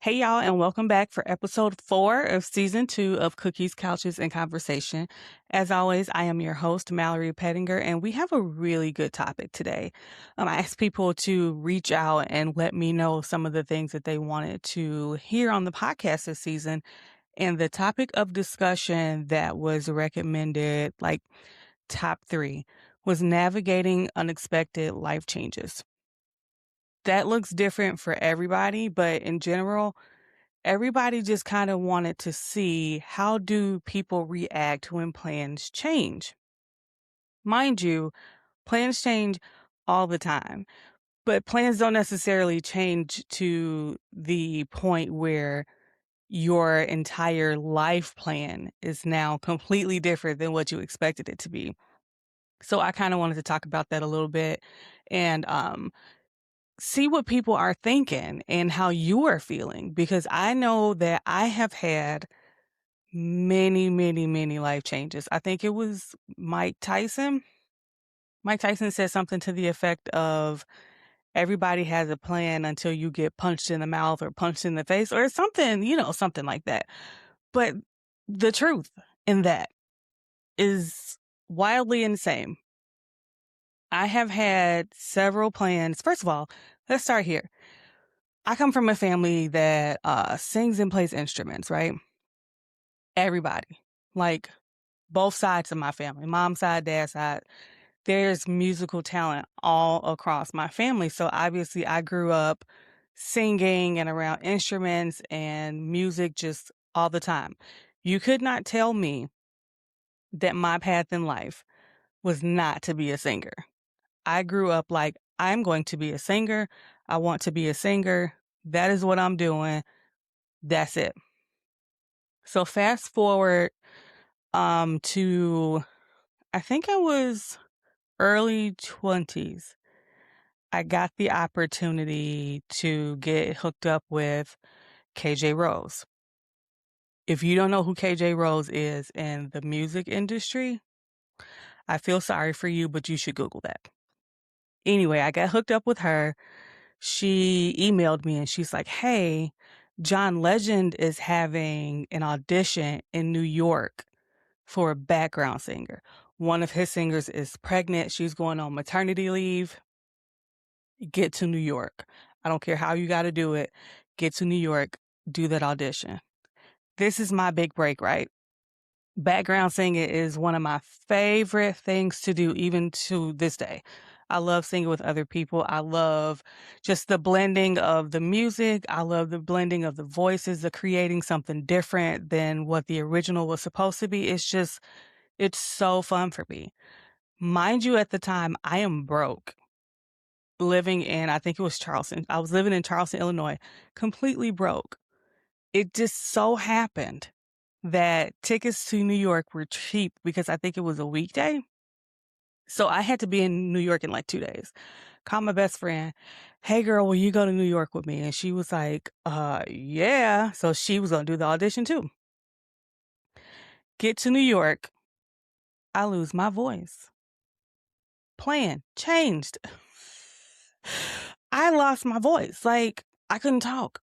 Hey, y'all, and welcome back for episode 4 of season 2 of Cookies, Couches, and Conversation. As always, I am your host, Mallory Pettinger, and we have a really good topic today. I asked people to reach out and let me know some of the things that they wanted to hear on the podcast this season. And the topic of discussion that was recommended, like top 3, was navigating unexpected life changes. That looks different for everybody, but in general, everybody just kind of wanted to see how do people react when plans change. Mind you, plans change all the time, but plans don't necessarily change to the point where your entire life plan is now completely different than what you expected it to be. So I kind of wanted to talk about that a little bit and see what people are thinking and how you are feeling, because I know that I have had many, many, many life changes. I think it was Mike Tyson. Mike Tyson said something to the effect of everybody has a plan until you get punched in the mouth or punched in the face or something, something like that. But the truth in that is wildly insane. I have had several plans. First of all, let's start here. I come from a family that sings and plays instruments, right? Everybody. Like both sides of my family, mom's side, dad's side, there's musical talent all across my family. So obviously I grew up singing and around instruments and music just all the time. You could not tell me that my path in life was not to be a singer. I grew up like, I'm going to be a singer. I want to be a singer. That is what I'm doing. That's it. So fast forward to I think I was early 20s. I got the opportunity to get hooked up with KJ Rose. If you don't know who KJ Rose is in the music industry, I feel sorry for you, but you should Google that. Anyway, I got hooked up with her. She emailed me and she's like, hey, John Legend is having an audition in New York for a background singer. One of his singers is pregnant. She's going on maternity leave. Get to New York. I don't care how you got to do it. Get to New York, do that audition. This is my big break, right? Background singing is one of my favorite things to do, even to this day. I love singing with other people. I love just the blending of the music. I love the blending of the voices, the creating something different than what the original was supposed to be. It's so fun for me. Mind you, at the time, I am broke. Living in, I think it was Charleston. I was living in Charleston, Illinois, completely broke. It just so happened that tickets to New York were cheap because I think it was a weekday. So I had to be in New York in like 2 days. Called my best friend. Hey girl, will you go to New York with me? And she was like, yeah. So she was going to do the audition too. Get to New York. I lose my voice. Plan changed. I lost my voice. Like I couldn't talk.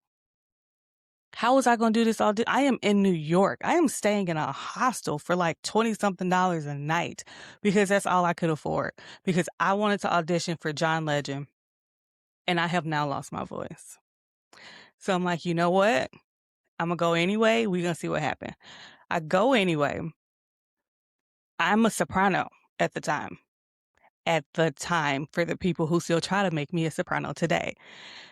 How was I going to do this all day? I am in New York. I am staying in a hostel for like 20 something dollars a night because that's all I could afford, because I wanted to audition for John Legend and I have now lost my voice. So I'm like, you know what? I'm going to go anyway. We're going to see what happens. I go anyway. I'm a soprano at the time. At the time, for the people who still try to make me a soprano today.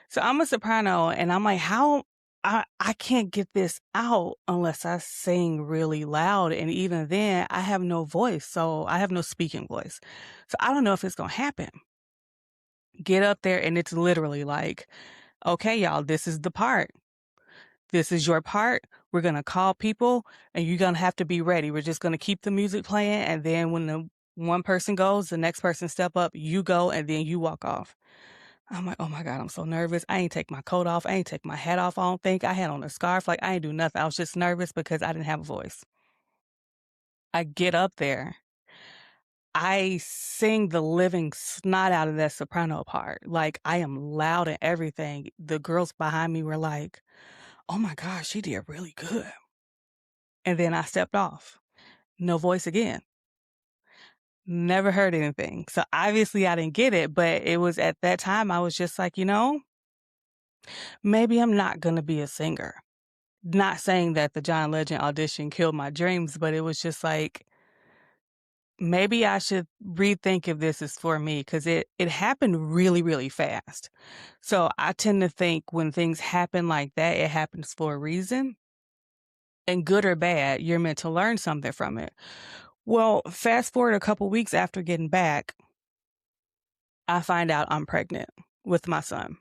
So I'm a soprano and I'm like, how I can't get this out unless I sing really loud. And even then I have no voice. So I have no speaking voice. So I don't know if it's going to happen. Get up there and it's literally like, okay, y'all, this is the part. This is your part. We're going to call people and you're going to have to be ready. We're just going to keep the music playing. And then when the one person goes, the next person step up, you go, and then you walk off. I'm like, oh my God, I'm so nervous. I ain't take my coat off. I ain't take my hat off. I don't think I had on a scarf. Like I ain't do nothing. I was just nervous because I didn't have a voice. I get up there. I sing the living snot out of that soprano part. Like I am loud and everything. The girls behind me were like, oh my gosh, she did really good. And then I stepped off. No voice again. Never heard anything. So obviously I didn't get it, but it was at that time I was just like, maybe I'm not going to be a singer. Not saying that the John Legend audition killed my dreams, but it was just like, maybe I should rethink if this is for me because it happened really, really fast. So I tend to think when things happen like that, it happens for a reason. And good or bad, you're meant to learn something from it. Well, fast forward a couple weeks after getting back, I find out I'm pregnant with my son.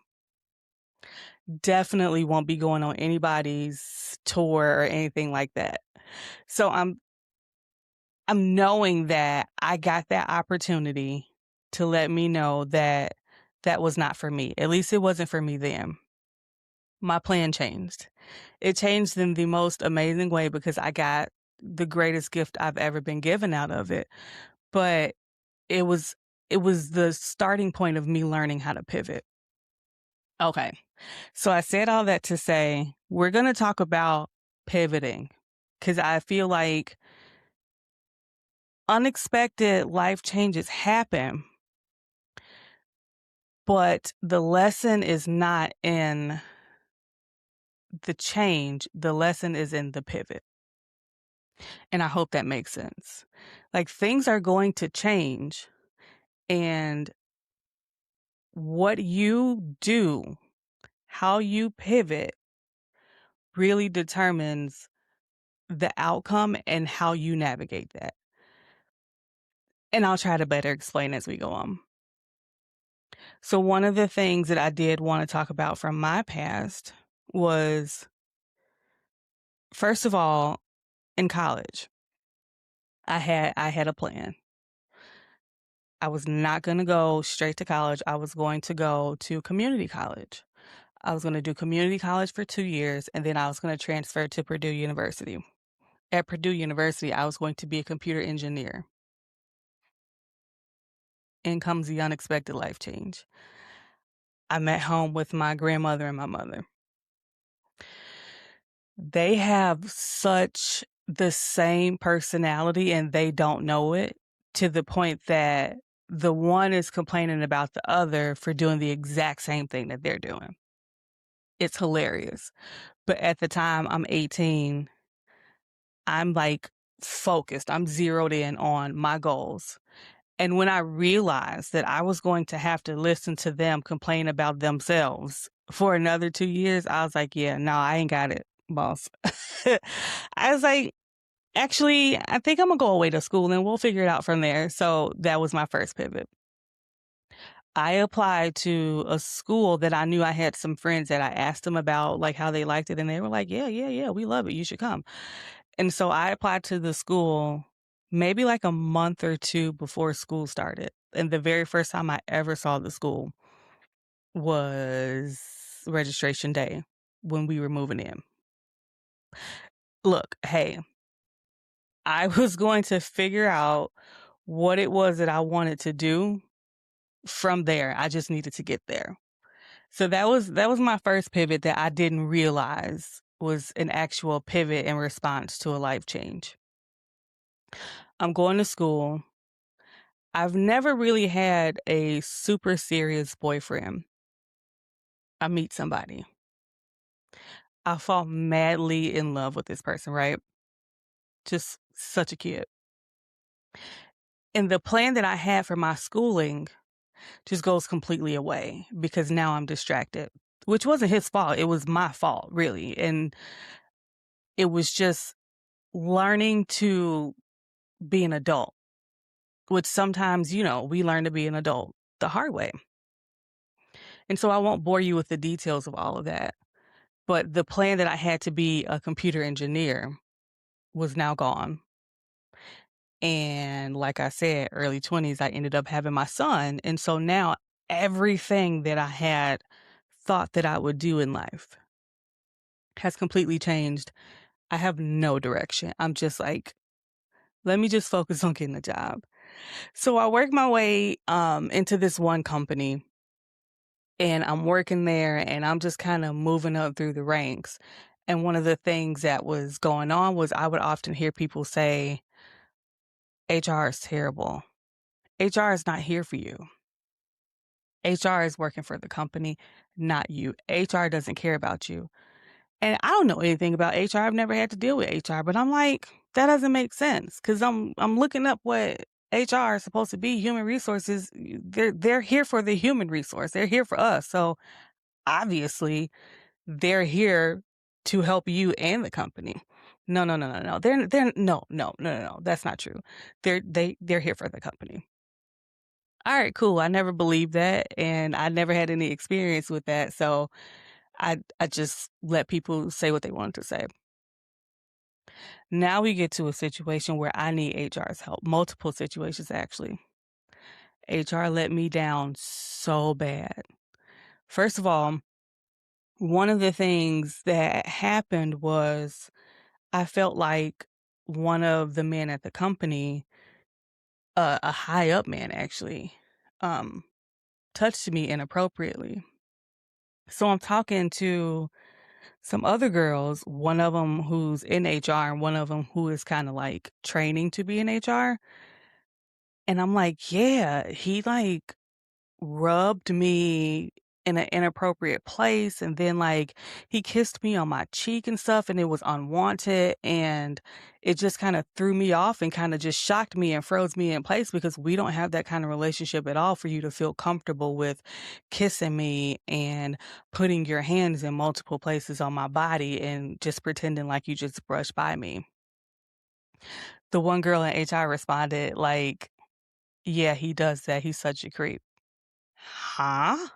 Definitely won't be going on anybody's tour or anything like that. So I'm knowing that I got that opportunity to let me know that that was not for me. At least it wasn't for me then. My plan changed. It changed in the most amazing way because I got the greatest gift I've ever been given out of it. But it was it was the starting point of me learning how to pivot. Okay. So I said all that to say we're going to talk about pivoting because I feel like unexpected life changes happen, but the lesson is not in the change, the lesson is in the pivot. And I hope that makes sense. Like things are going to change, and what you do, how you pivot, really determines the outcome and how you navigate that. And I'll try to better explain as we go on. So, one of the things that I did want to talk about from my past was, first of all, in college, I had a plan. I was not going to go straight to college. I was going to go to community college. I was going to do community college for 2 years, and then I was going to transfer to Purdue University. At Purdue University, I was going to be a computer engineer. In comes the unexpected life change. I met home with my grandmother and my mother. They have such the same personality and they don't know it, to the point that the one is complaining about the other for doing the exact same thing that they're doing. It's hilarious. But at the time, I'm 18. I'm like focused. I'm zeroed in on my goals. And when I realized that I was going to have to listen to them complain about themselves for another 2 years, I was like, yeah, no, I ain't got it, boss. I was like, actually, I think I'm gonna go away to school and we'll figure it out from there. So that was my first pivot. I applied to a school that I knew I had some friends that I asked them about like how they liked it. And they were like, yeah, yeah, yeah, we love it. You should come. And so I applied to the school maybe like a month or two before school started. And the very first time I ever saw the school was registration day when we were moving in. Look, hey, I was going to figure out what it was that I wanted to do from there. I just needed to get there. So that was my first pivot that I didn't realize was an actual pivot in response to a life change. I'm going to school. I've never really had a super serious boyfriend. I meet somebody. I fall madly in love with this person, right? Just such a kid. And the plan that I had for my schooling just goes completely away because now I'm distracted, which wasn't his fault. It was my fault, really. And it was just learning to be an adult, which sometimes, we learn to be an adult the hard way. And so I won't bore you with the details of all of that. But the plan that I had to be a computer engineer was now gone. And like I said, early 20s, I ended up having my son. And so now everything that I had thought that I would do in life has completely changed. I have no direction. I'm just like, let me just focus on getting a job. So I worked my way into this one company, and I'm working there and I'm just kind of moving up through the ranks. And one of the things that was going on was I would often hear people say, HR is terrible. HR is not here for you. HR is working for the company, not you. HR doesn't care about you. And I don't know anything about HR. I've never had to deal with HR, but I'm like, that doesn't make sense because I'm looking up what HR is supposed to be. Human resources, they're here for the human resource. They're here for us. So obviously, they're here to help you and the company. No, no, no, no, no. They're no, no, no, no, no. That's not true. They're here for the company. All right, cool. I never believed that, and I never had any experience with that. So I just let people say what they wanted to say. Now we get to a situation where I need HR's help. Multiple situations actually. HR let me down so bad. First of all, one of the things that happened was I felt like one of the men at the company, a high up man actually, um, touched me inappropriately. So I'm talking to some other girls, one of them who's in HR and one of them who is kind of like training to be in HR. And I'm like, yeah, he like rubbed me in an inappropriate place. And then like he kissed me on my cheek and stuff, and it was unwanted. And it just kind of threw me off and kind of just shocked me and froze me in place because we don't have that kind of relationship at all for you to feel comfortable with kissing me and putting your hands in multiple places on my body and just pretending like you just brushed by me. The one girl in HR responded like, yeah, he does that. He's such a creep. Huh?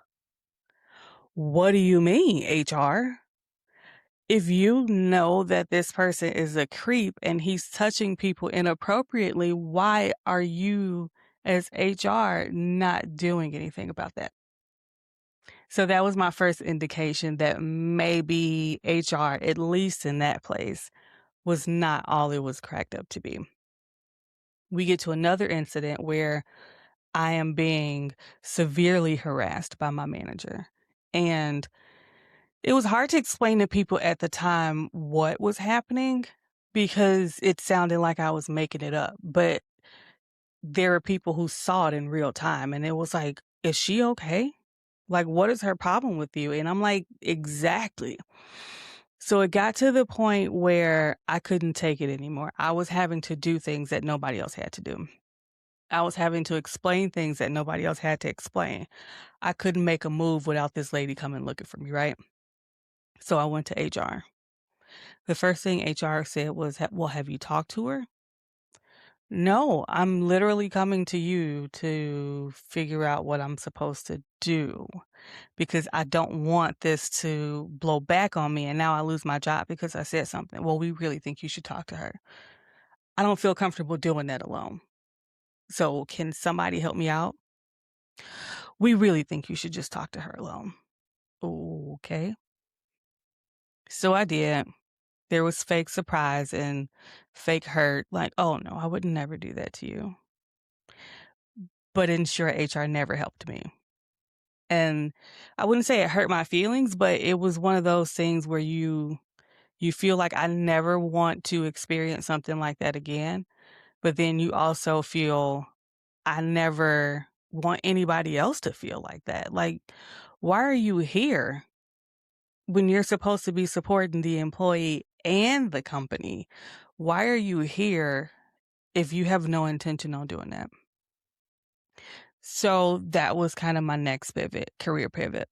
What do you mean, HR? If you know that this person is a creep and he's touching people inappropriately, why are you as HR not doing anything about that? So that was my first indication that maybe HR, at least in that place, was not all it was cracked up to be. We get to another incident where I am being severely harassed by my manager. And it was hard to explain to people at the time what was happening because it sounded like I was making it up. But there were people who saw it in real time and it was like, is she okay? Like, what is her problem with you? And I'm like, exactly. So it got to the point where I couldn't take it anymore. I was having to do things that nobody else had to do. I was having to explain things that nobody else had to explain. I couldn't make a move without this lady coming looking for me, right? So I went to HR. The first thing HR said was, well, have you talked to her? No, I'm literally coming to you to figure out what I'm supposed to do because I don't want this to blow back on me and now I lose my job because I said something. Well, we really think you should talk to her. I don't feel comfortable doing that alone. So can somebody help me out? We really think you should just talk to her alone. Okay. So I did. There was fake surprise and fake hurt, like, "Oh, no, I would never do that to you." But in short, HR never helped me. And I wouldn't say it hurt my feelings, but it was one of those things where you feel like I never want to experience something like that again, but then you also feel I never want anybody else to feel like that. Like, why are you here when you're supposed to be supporting the employee and the company? Why are you here if you have no intention on doing that? So that was kind of my next pivot, career pivot.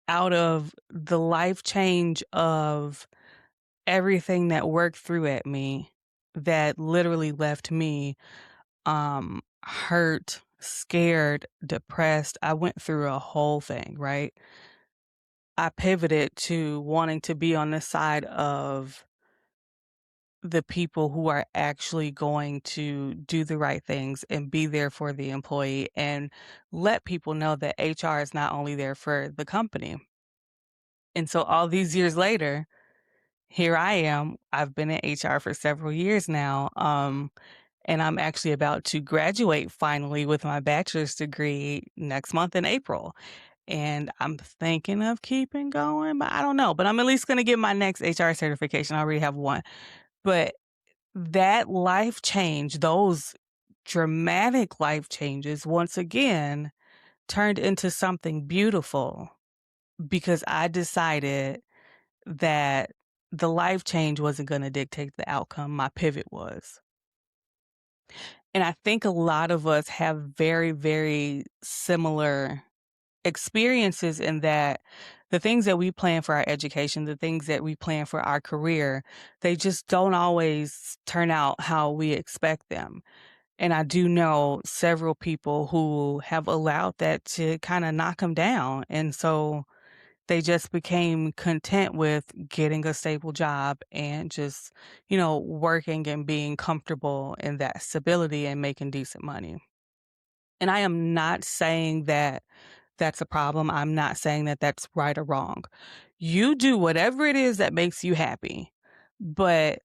Out of the life change of everything that worked through at me that literally left me hurt, scared, depressed. I went through a whole thing, right? I pivoted to wanting to be on the side of the people who are actually going to do the right things and be there for the employee and let people know that HR is not only there for the company. And so all these years later, here I am. I've been in HR for several years now. And I'm actually about to graduate finally with my bachelor's degree next month in April. and I'm thinking of keeping going, but I don't know. But I'm at least gonna get my next HR certification. I already have one. But that life change, those dramatic life changes, once again, turned into something beautiful because I decided that the life change wasn't gonna dictate the outcome, my pivot was. And I think a lot of us have very, very similar experiences in that the things that we plan for our education, the things that we plan for our career, they just don't always turn out how we expect them. And I do know several people who have allowed that to kind of knock them down. And so they just became content with getting a stable job and just, working and being comfortable in that stability and making decent money. And I am not saying that that's a problem. I'm not saying that that's right or wrong. You do whatever it is that makes you happy, but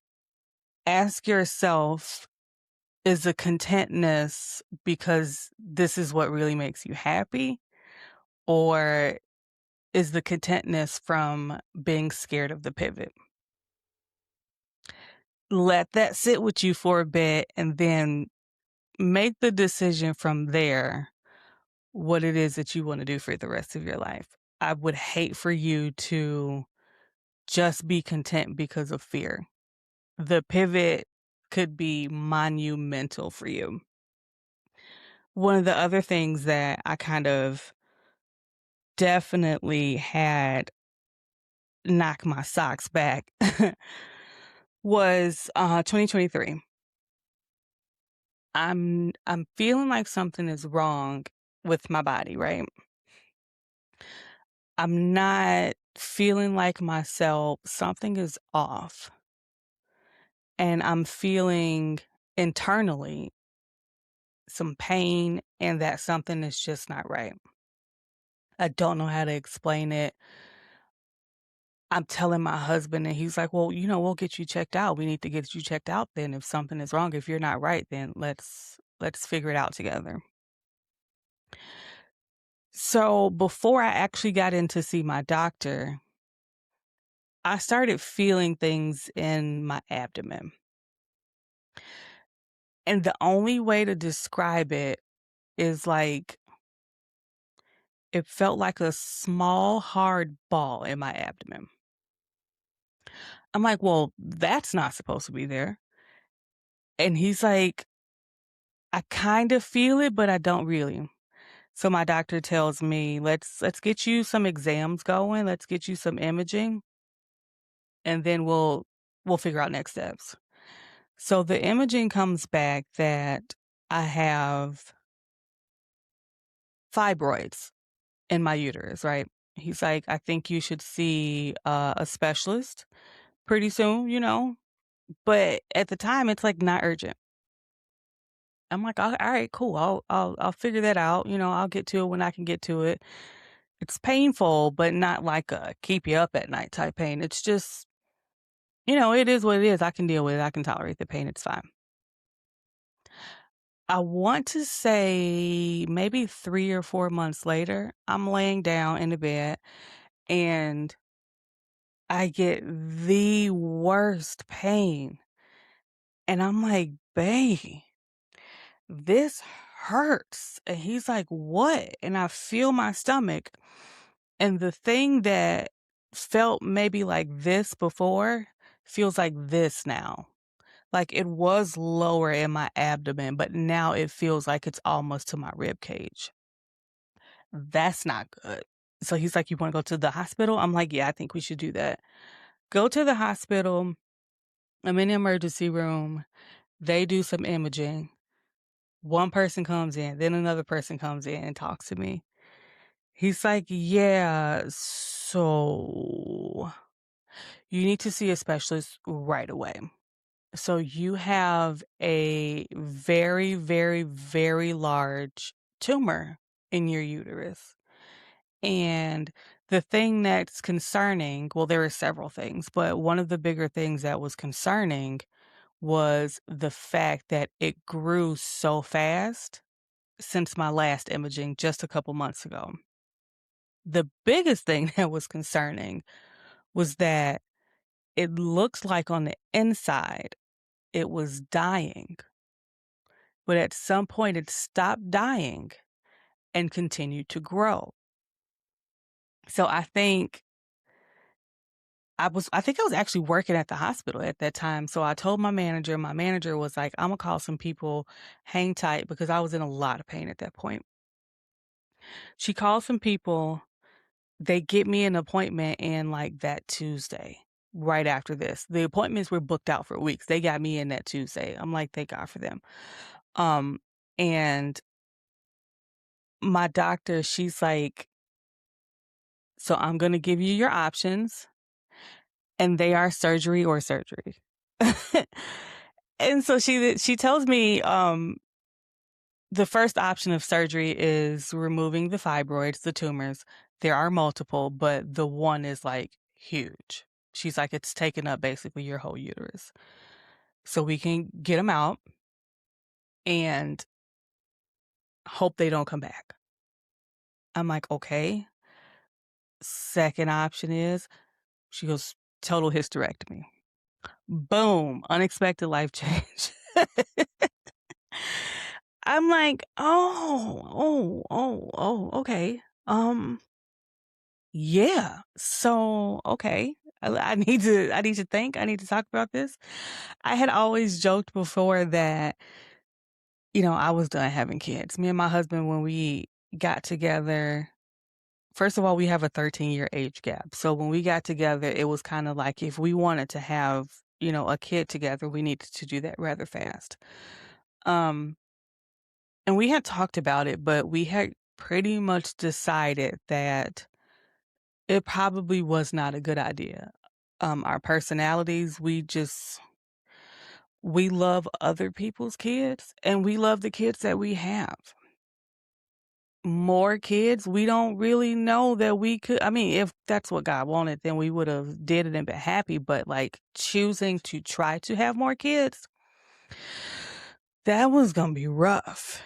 ask yourself, is the contentness because this is what really makes you happy? Or is the contentness from being scared of the pivot? Let that sit with you for a bit and then make the decision from there what it is that you want to do for the rest of your life. I would hate for you to just be content because of fear. The pivot could be monumental for you. One of the other things that I kind of definitely had knock my socks back was 2023. I'm feeling like something is wrong with my body, right? I'm not feeling like myself. Something is off. And I'm feeling internally some pain and that something is just not right. I don't know how to explain it. I'm telling my husband and he's like, "Well, we'll get you checked out. We need to get you checked out then. If something is wrong, if you're not right, then let's figure it out together." So, before I actually got in to see my doctor, I started feeling things in my abdomen. And the only way to describe it is like it felt like a small hard ball in my abdomen. I'm like, "Well, that's not supposed to be there." And he's like, "I kind of feel it, but I don't really." So my doctor tells me, "Let's get you some exams going. Let's get you some imaging, and then we'll figure out next steps." So the imaging comes back that I have fibroids in my uterus, right? He's like, "I think you should see a specialist pretty soon, But at the time, it's like not urgent. I'm like, all right, cool. I'll figure that out. I'll get to it when I can get to it. It's painful, but not like a keep you up at night type pain. It's just, it is what it is. I can deal with it. I can tolerate the pain. It's fine." I want to say maybe 3 or 4 months later, I'm laying down in the bed and I get the worst pain. And I'm like, "Babe, this hurts." And he's like, "What?" And I feel my stomach. And the thing that felt maybe like this before feels like this now. Like it was lower in my abdomen, but now it feels like it's almost to my rib cage. That's not good. So he's like, "You want to go to the hospital?" I'm like, "Yeah, I think we should do that." Go to the hospital. I'm in the emergency room. They do some imaging. One person comes in, then another person comes in and talks to me. He's like, "Yeah, so you need to see a specialist right away. So you have a very, very, very large tumor in your uterus. And the thing that's concerning, well, there are several things, but one of the bigger things that was concerning was the fact that it grew so fast since my last imaging just a couple months ago." The biggest thing that was concerning was that it looked like on the inside it was dying, but at some point it stopped dying and continued to grow. So I think I was actually working at the hospital at that time. So I told my manager was like, I'm gonna call some people, hang tight, because I was in a lot of pain at that point. She called some people, they get me an appointment in like that Tuesday, right after this. The appointments were booked out for weeks. They got me in that Tuesday. I'm like, thank God for them. Um, and my doctor, she's like, so I'm gonna give you your options, and they are surgery or surgery. And so she tells me, the first option of surgery is removing the fibroids, the tumors. There are multiple, but the one is like huge. She's like, it's taking up basically your whole uterus. So we can get them out and hope they don't come back. I'm like, okay. Second option is, she goes, total hysterectomy. Boom, unexpected life change. I'm like, okay. Yeah. So, okay. I need to think. I need to talk about this. I had always joked before that, I was done having kids. Me and my husband, when we got together, first of all, we have a 13-year age gap. So when we got together, it was kind of like if we wanted to have, a kid together, we needed to do that rather fast. Um, and we had talked about it, but we had pretty much decided that it probably was not a good idea. Our personalities, we love other people's kids and we love the kids that we have. More kids, we don't really know that we could. I mean, if that's what God wanted, then we would have did it and been happy. But like choosing to try to have more kids, that was gonna be rough.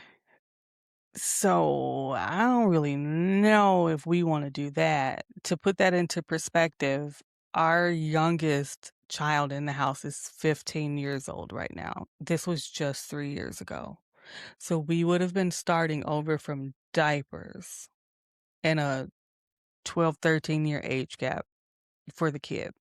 So I don't really know if we want to do that. To put that into perspective, our youngest child in the house is 15 years old right now. This was just 3 years ago. So we would have been starting over from diapers in a 12, 13-year age gap for the kid.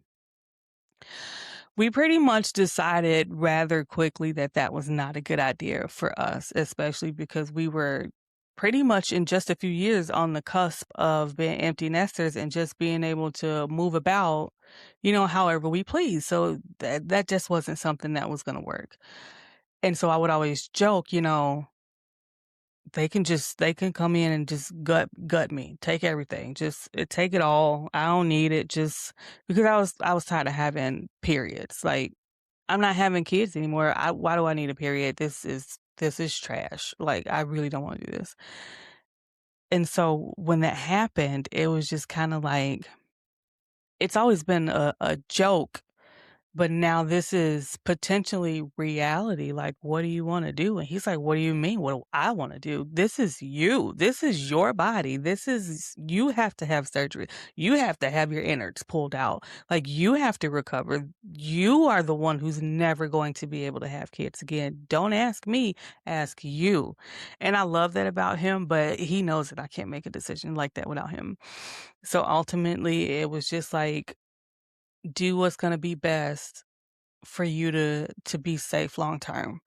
We pretty much decided rather quickly that that was not a good idea for us, especially because we were pretty much in just a few years on the cusp of being empty nesters and just being able to move about, however we please. So that just wasn't something that was going to work. And so I would always joke, they can come in and just gut me, take everything, just take it all. I don't need it. Just because I was tired of having periods. Like, I'm not having kids anymore. Why do I need a period? This is trash. Like, I really don't want to do this. And so when that happened, it was just kind of like, it's always been a joke. But now this is potentially reality. Like, what do you want to do? And he's like, what do you mean? What do I want to do? This is you. This is your body. You have to have surgery. You have to have your innards pulled out. Like, you have to recover. You are the one who's never going to be able to have kids again. Don't ask me, ask you. And I love that about him, but he knows that I can't make a decision like that without him. So ultimately, it was just like, do what's going to be best for you to be safe long term.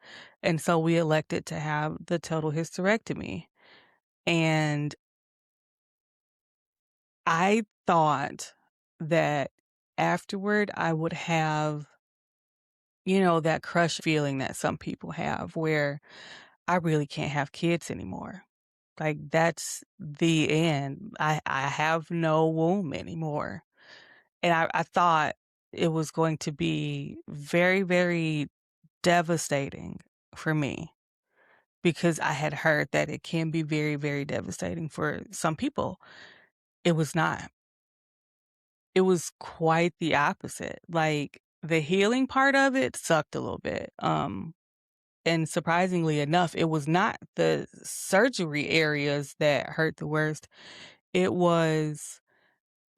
And so we elected to have the total hysterectomy. And I thought that afterward I would have, that crush feeling that some people have where I really can't have kids anymore. Like, that's the end. I have no womb anymore. And I thought it was going to be very, very devastating for me because I had heard that it can be very, very devastating for some people. It was not. It was quite the opposite. Like, the healing part of it sucked a little bit. And surprisingly enough, it was not the surgery areas that hurt the worst. It was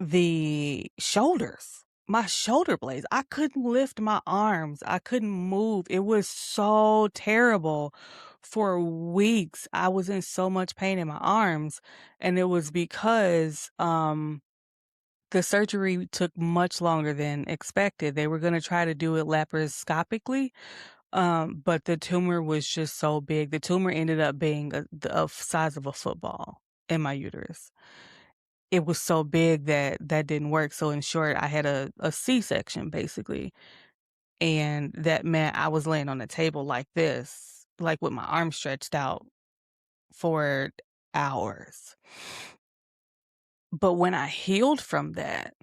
the shoulders, my shoulder blades. I couldn't lift my arms. I couldn't move. It was so terrible. For weeks, I was in so much pain in my arms, and it was because, the surgery took much longer than expected. They were gonna try to do it laparoscopically, but the tumor was just so big. The tumor ended up being the size of a football in my uterus. It was so big that that didn't work, so in short, I had a C-section, basically, and that meant I was laying on the table like this, like, with my arms stretched out for hours. But when I healed from that,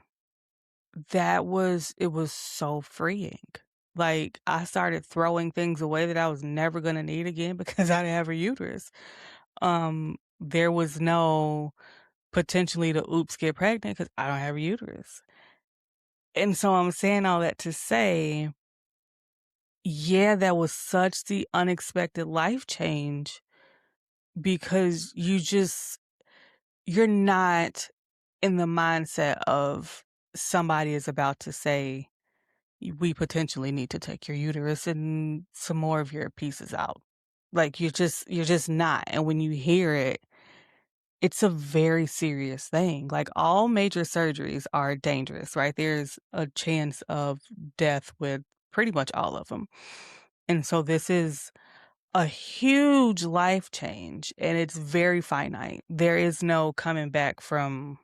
it was so freeing. Like, I started throwing things away that I was never gonna need again because I didn't have a uterus. There was no potentially to oops, get pregnant because I don't have a uterus. And so I'm saying all that to say, yeah, that was such the unexpected life change because you're not in the mindset of somebody is about to say, we potentially need to take your uterus and some more of your pieces out. Like you're just not. And when you hear it, it's a very serious thing. Like all major surgeries are dangerous, right? There's a chance of death with pretty much all of them. And so this is a huge life change and it's very finite. There is no coming back from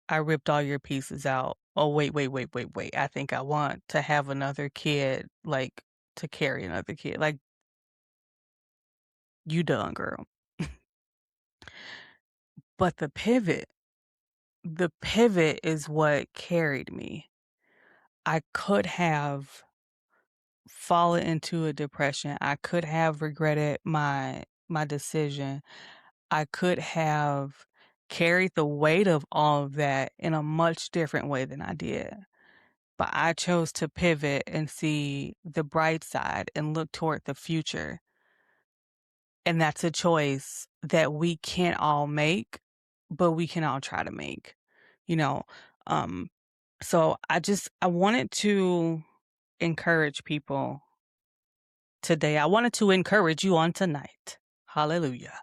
I ripped all your pieces out. Oh, wait. I think I want to have another kid, like to carry another kid. Like, you done, girl. But the pivot is what carried me. I could have fallen into a depression. I could have regretted my decision. I could have carried the weight of all of that in a much different way than I did. But I chose to pivot and see the bright side and look toward the future. And that's a choice that we can't all make, but we can all try to make, you know? Um, so I wanted to encourage people today. I wanted to encourage you on tonight. Hallelujah.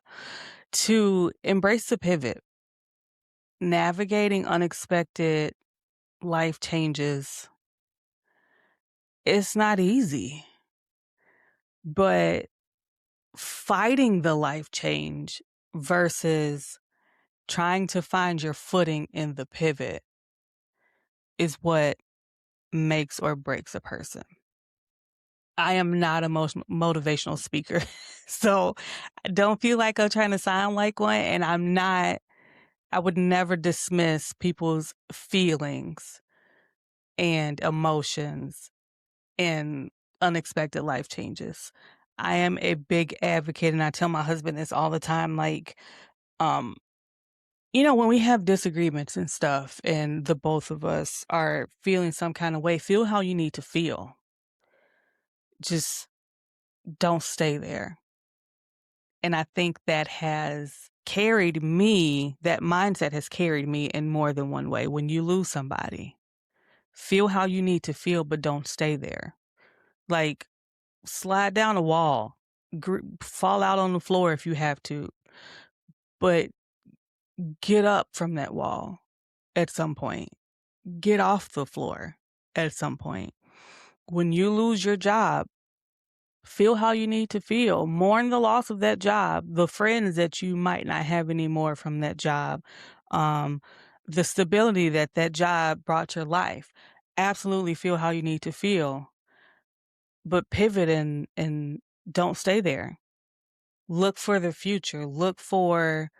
To embrace the pivot, navigating unexpected life changes. It's not easy, but fighting the life change versus trying to find your footing in the pivot is what makes or breaks a person. I am not a motivational speaker, so I don't feel like I'm trying to sound like one, and I would never dismiss people's feelings and emotions and unexpected life changes. I am a big advocate, and I tell my husband this all the time, like, um, when we have disagreements and stuff and the both of us are feeling some kind of way, feel how you need to feel. Just don't stay there. And I think that mindset has carried me in more than one way. When you lose somebody, feel how you need to feel, but don't stay there. Like, slide down a wall, fall out on the floor if you have to, but get up from that wall at some point. Get off the floor at some point. When you lose your job, feel how you need to feel. Mourn the loss of that job, the friends that you might not have anymore from that job, um, the stability that that job brought your life. Absolutely feel how you need to feel, but pivot and don't stay there. Look for the future. Look for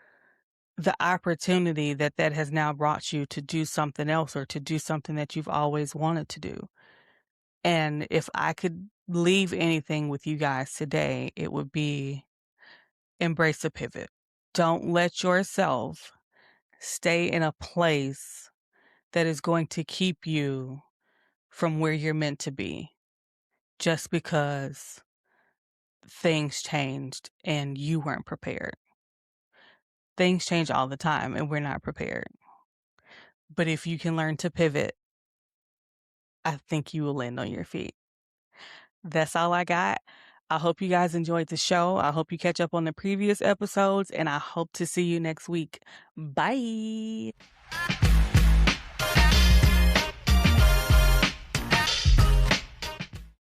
the opportunity that that has now brought you to do something else or to do something that you've always wanted to do. And if I could leave anything with you guys today, it would be embrace the pivot. Don't let yourself stay in a place that is going to keep you from where you're meant to be just because things changed and you weren't prepared. things change all the time and we're not prepared. But if you can learn to pivot, I think you will land on your feet. That's all I got. I hope you guys enjoyed the show. I hope you catch up on the previous episodes, and I hope to see you next week. Bye.